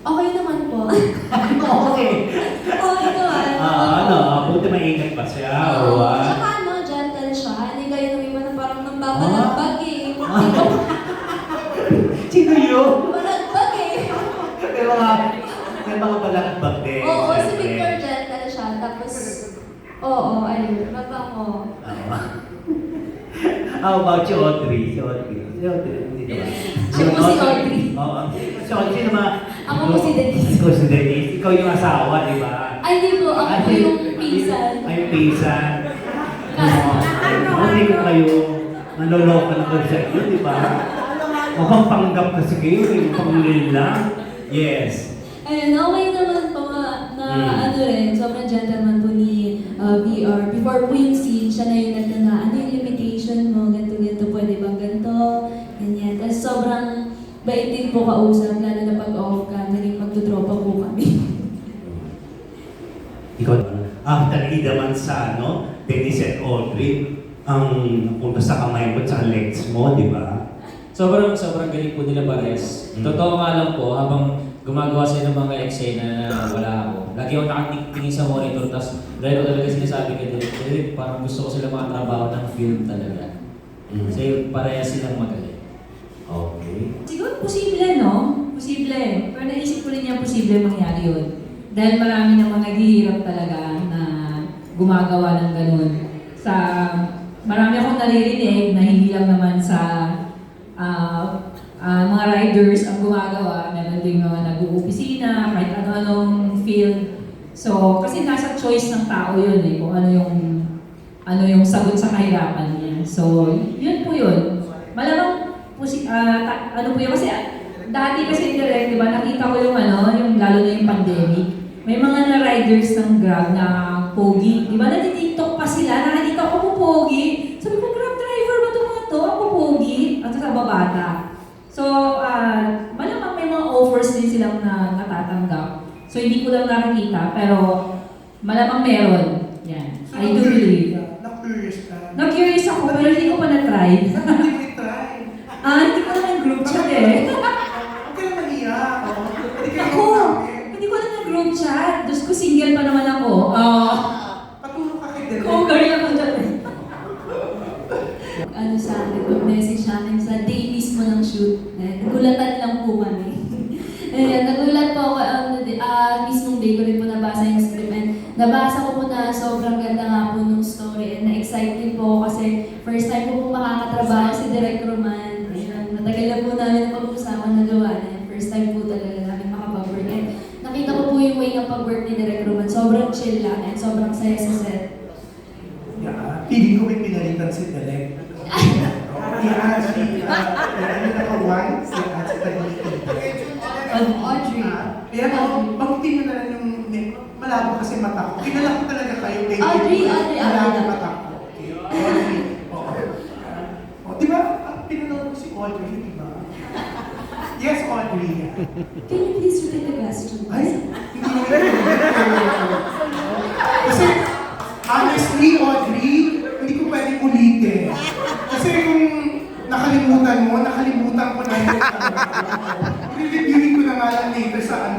Okay naman po. Okay. Okay naman. Buti maingat pa siya. Oo. O, Tsaka gentle siya. Hindi kayo nung iba na parang nambabalagbag eh. Sino yun? Balagbag eh. May mga balagbag din. Oo, si siyempre. Victor gentle siya. Tapos, oo, ayun. Mabango. How about si Audrey? Si Audrey, hindi naman. Siya po si Audrey. Oo. Si Audrey naman. Ako po si Denise. Ikaw si Denise. Ikaw yung asawa, di ba? Ay, hindi po. Ako po yung pinsan. Ay, yung pinsan. Hindi ko kayo naloloko na ko sa inyo, di ba? Mukhang panggap kasi kayo, yung panglil lang. Yes. Ayun, okay naman po na ano rin, sobrang gentleman po ni VR. Before po yung scene, siya na yung nagtana, ano yung limitation mo, ganito, pwede bang ganito, ganyan. Tapos sobrang bait din po kausap, lalo na pag off cam, naging magtutropa po kami. Ikaw naman. After idaman sa Denise at Audrey, ang punta sa kamay mo at sa legs mo, di ba? Sobrang galing po nila pares. Totoo nga lang po, habang gumagawa sila ng mga eksena na wala ako, lagi ako nakatingin sa monitor, tapos dahil ko talaga sinasabi kay Derek, parang gusto ko sila makatrabaho ng film talaga. Kasi parehas silang magaling. Okay. Siguro posible, no? Posible. Pero naisip ko rin yung posible mangyari yun. Dahil marami namang naghihirap talaga na gumagawa ng ganun. Marami akong naririnig na hindi lang naman sa mga riders ang gumagawa. Meron din mga nag-uopisina, kahit ano-anong field. So, kasi nasa choice ng tao yun eh, kung ano yung sagot sa kahirapan niya. So, yun po yun. Malamang ano po yun, kasi dati kasi direct, di ba, nakita ko yung yung lalo na yung pandemic. May mga na-riders ng Grab na pogi. Di ba, nati-TikTok pa sila, nakikita ko po pogi. Sabi ko, Grab driver ba ito mga to? Ako pogi. At sa babata. So, malamang may mga offers din silang natatanggap. So, hindi ko lang nakikita, pero malamang meron. Yan. I do believe. Na-curious ka. Na-curious ako, pero hindi ko pa na-try. Hindi mo i-try. Hindi ko lang group chat eh. Huwag ka naman iyak. Ako! Hindi ko lang nag-group chat. Diyos ko, single pa naman ako. Patulong ka kay Derek. Kung girl ako dyan eh. Ano sa akin, mag-message sa akin sa day mismo ng shoot. Nagulatan lang po kami. Ayan, nagulat po ako, mismong day ko rin po nabasa yung script and nabasa ko po na sobrang ganda nga po nung story and na-excite po ako kasi first time ko po makakatrabaho si Direk Roman. Ayan, matagal na po namin pag-usapan na gawa na first time po talaga namin makapag-work and nakita ko po yung way ng pag-work ni Direk Roman. Sobrang chill lang and sobrang saya sa set. Yeah, feeling ko may pinalitan si Derek. Yeah, ano naka-white, si Audrey. Kaya mabuti mo na lang yung malabo kasi mata ko. Kinala ko talaga kayo. Audrey. Malabo mata ko. Audrey. Oo. Di ba, pinanood ko si Audrey, di ba? Yes, Audrey. Can you please repeat the question? Ay, hindi mo kasi, honestly, Audrey, hindi ko pwedeng ulitin. Kasi kung nakalimutan ko na yun. I-reviewin ko na nga lang later sa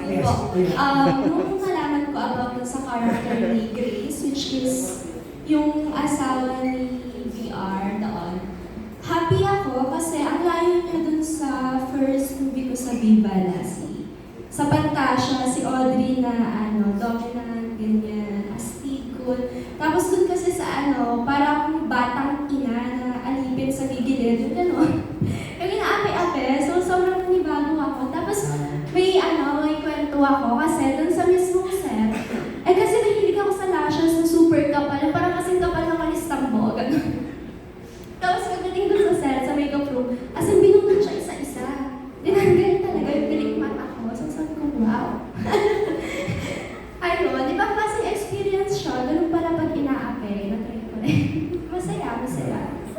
yes. Nung malaman ko about sa character ni Grace, which is yung asawa ni VR noon, happy ako kasi ang layo niya dun sa first movie ko sa Viva Lassie. Sa Pantasya, si Audrey na dominant, ganyan, astig, cool. Tapos dun kasi sa parang batang ina na alipin sa gigilid, yung gano'n. Yung inaapi-api, so sobrang nanibago ako. Tapos may kwento ako kasi dun sa mismong set, kasi mahilig ako sa lashes na super kapal, parang kasing kapal ng kalistang mo, gano'n. Tapos pagdating dun sa set, sa makeup room, as in binunod siya isa-isa. Dinanggal talaga yung pilik mata ko. So sabi ko, wow. Ayun, di ba klaseng experience siya, ganun pala pag inaapi, na-try ko rin. Masaya.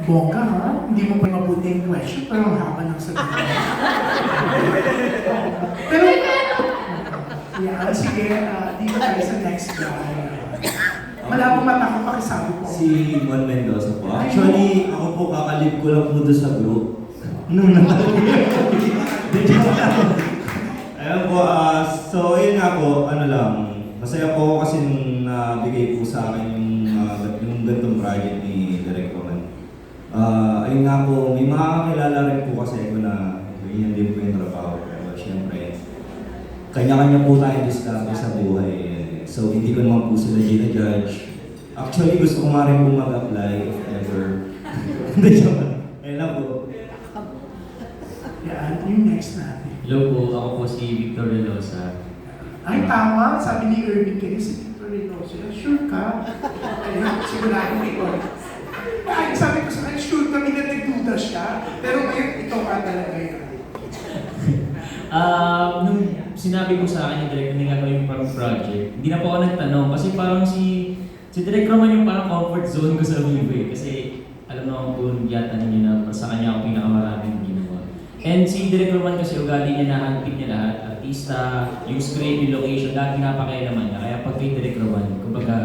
Bongga ha? Hindi mo pa mabuti yung question, pero ang haba ng sagot. Pero, yeah, sige, dito tayo sa next guy. Malabong mata ko, pakisabi po. Si Juan Mendoza po. Actually, ako po kakalib ko lang po doon sa group. Nung Ayun po, so yun nga po, ano lang, masaya po ako kasi nung nabigay po sa akin yung gantong project ni Direk Roman. Ayun nga po, may mga kakilala rin po kasi ako na ganyan din po yung trabaho. Pero syempre, kanya-kanya po tayo discover sa buhay. So hindi ko naman po sila ginajudge. Actually, gusto ko nga rin po mag-apply if ever. Hindi naman. Ayun lang po. Yan, yung next natin. Hello po, ako po si Victor Relosa. Ay, tama. Sabi ni Irving kayo si Victor Reynoso. Sure ka? Ayun, sigurado ito. Ay, sabi ko sa kanya, sure kami na nagduda siya. Pero ngayon, ito ka talaga yun. Nung sinabi ko sa akin ni Direk na gagawin yung parang project, hindi na po ako nagtanong kasi parang si Direk Roman yung parang comfort zone ko sa Vivo eh. Kasi alam naman po yata ninyo na sa kanya ako pinakamaraming ginawa. And si Direk Roman kasi ugali niya na handpin niya lahat, artista, yung script, yung location, lahat pinapakailaman niya. Kaya pag kay Direk Roman, kumbaga,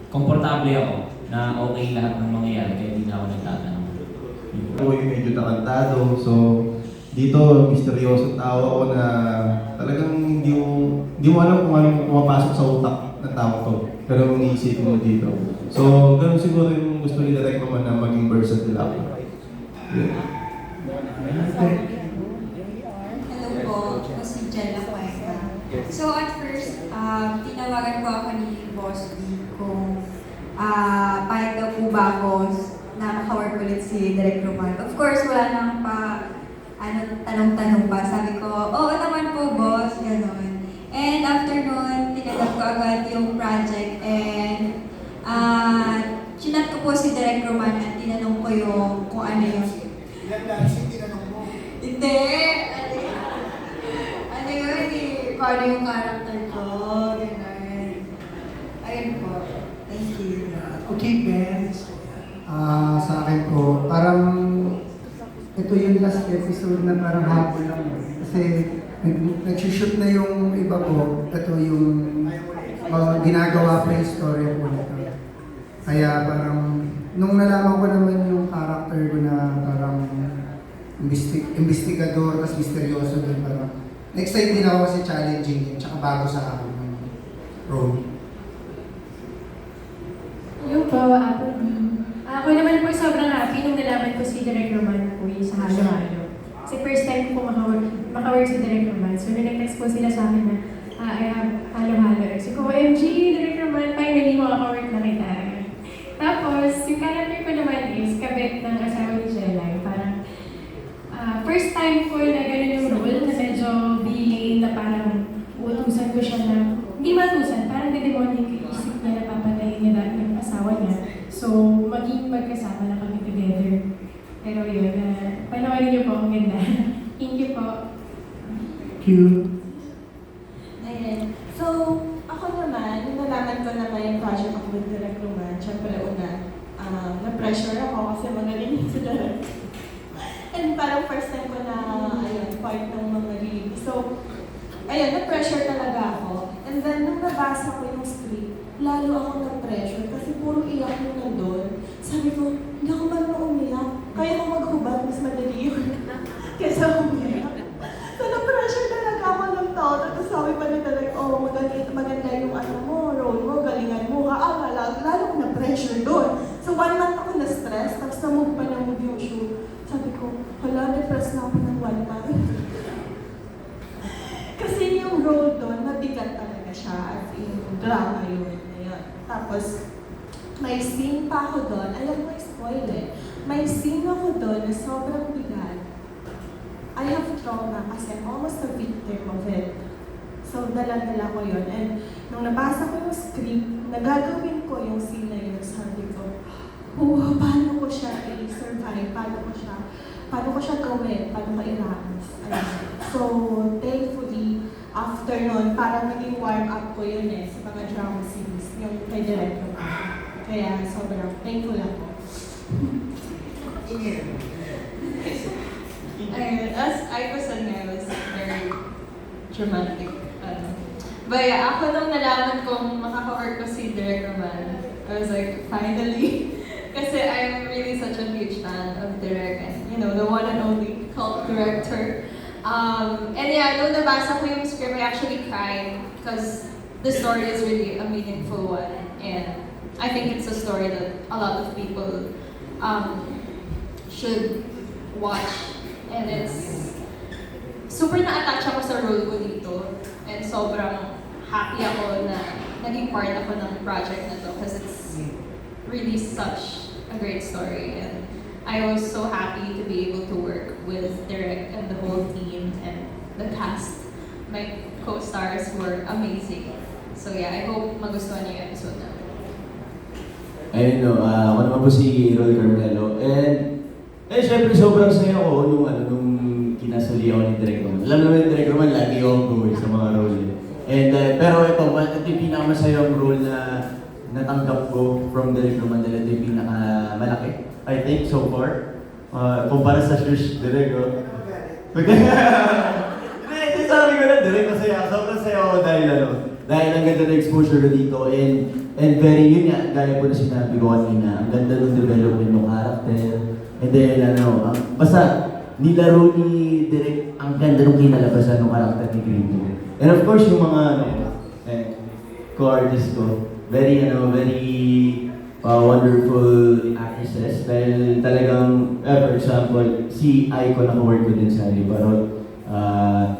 komportable ako na okay lahat ng mangyayari kaya hindi na ako nagtatanong. Ako yung medyo takantado, so dito misteryoso tao ako na talagang hindi mo alam kung anong pumapasok sa utak ng tao to. Pero iniisip mo dito. So, ganun siguro yung gusto ni Direk Roman na maging versatile ako. Yeah. Hello po, ako si Jella Cuenca. So at first, tinawagan ko ako ni Boss B kung payag daw po ba ako na makawork ulit si Direk Roman. Of course, wala nang tanong-tanong pa. Sabi ko, oo naman po boss, gano'n. And after nun, tinanong ko agad yung project and chinat ko po si Direk Roman at tinanong ko yung kung ano yung hindi. Ano yun eh? Paano yung character ko? Ganun. Ayun po. Thank you. Okay, Ben. Sa akin po, parang ito yung last episode na parang hapon lang. Kasi nag-shoot na yung iba ko. Ito yung ginagawa pa yung story ko nito. Kaya parang, nung nalaman ko naman yung character ko na parang investigador, tapos misteryoso din parang na-excite din ako kasi challenging din, tsaka bago sa akin yung role. Yung po, Apple D. Ako naman po sobrang happy nung nalaman ko si Direk Roman po yung sa halo-halo. Kasi first time ko makawork si Direk Roman. So, nag-text po sila sa akin na I have halo-halo. So, OMG, Direk Roman, finally makakawork na kita. Tapos, yung character ko naman is kabit ng asawa ni Jelay. Parang first time ko na gano'n yung role na medyo villain na parang uutusan ko siya na, hindi matusan, parang dedemonin ko isip niya na papatayin niya dahil yung asawa niya. So, maging magkasama na kami together. Pero yun, panoorin niyo po, ang ganda. Thank you po. Cute. Ayan. So, ako naman, nung nalaman ko na may project ako with Direk Roman, syempre una, na-pressure ako kasi magaling yun sila. And parang first time ko na, ayun, part ng mga release. So, ayun, na-pressure talaga ako. And then, nung nabasa ko yung script, lalo ako na-pressure kasi puro iyak yung nandun. Sabi ko, hindi ako marunong umiyak. Kaya ko maghubad, mas madali yun. Kesa umiyak. So, na-pressure talaga ako ng tao. Tapos sabi pa na talaga, oh, maganda yung ano mo, role mo, galingan mo. Lalo ko na-pressure doon. So, 1 month ako na-stress, tapos na-move pa na-move yung shoot. Sabi ko, hala, depressed na ako ng 1 month. Kasi yung role doon, mabigat talaga siya. As in, drama yun. Ayun. Tapos, may scene pa ako doon. Alam mo, spoil eh. May scene ako doon na sobrang bigat. I have trauma kasi I'm almost a victim of it. So, dala-dala ko yun. And nung nabasa ko yung script, nagagawin ko yung scene na yun. Sabi ko, paano ko siya i-survive? Paano ko siya gawin? Paano ko i-ramos? So, thankfully, after nun, parang naging warm up ko yun sa mga drama series, yung kay Direk Roman. Kaya sobrang thankful ako. As I was on I was very dramatic. But yeah, ako nung nalaman kong makaka-work ko si Direk Roman, I was like, finally. Kasi I'm really such a huge fan of Direk. And the one and only cult director. And yeah, nung nabasa ko yung script, I actually cried because the story is really a meaningful one. And I think it's a story that a lot of people should watch. And it's super na-attach ako sa role ko dito. And sobrang happy ako na naging part ako ng project na to because it's really such a great story. And I was so happy to be able to work with Derek and the whole team and the cast. My co-stars were amazing. So yeah, I hope magustuhan niyo yung episode na. Ayun no, ako naman po si Roy Carmelo. And syempre sobrang saya ko nung kinasali ako ni Direk Roman. Alam naman ni Direk Roman, lagi akong go sa mga role. And pero ito yung pinakamasayang role na natanggap ko from Direk Roman dahil ito yung pinakamalaki, I think, so far. Kumpara sa Shush Direk, Hindi, sabi ko na Direk, masaya. Sobrang saya ako dahil ang ganda ng exposure ko dito and very, yun nga, gaya po na sinabi ko kanina, ang ganda ng development ng character. And then, basta, nilaro ni Direk ang ganda ng kinalabasan ng character ni Green. And of course, yung mga, co-artists ko, very wonderful actresses. Dahil talagang, for example, si Aiko naka-work ko din sa Harry Parot.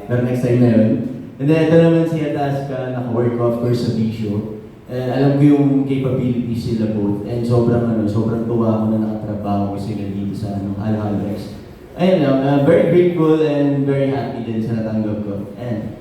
Pero next time na yun. And then, ito naman si Ataska, naka-work ko of course sa Bisho. And alam ko yung capabilities sila both. And sobrang tuwa ako na nakatrabaho ko sila dito sa Alhalex. Ayun lang, very grateful and very happy din sa natanggap ko. And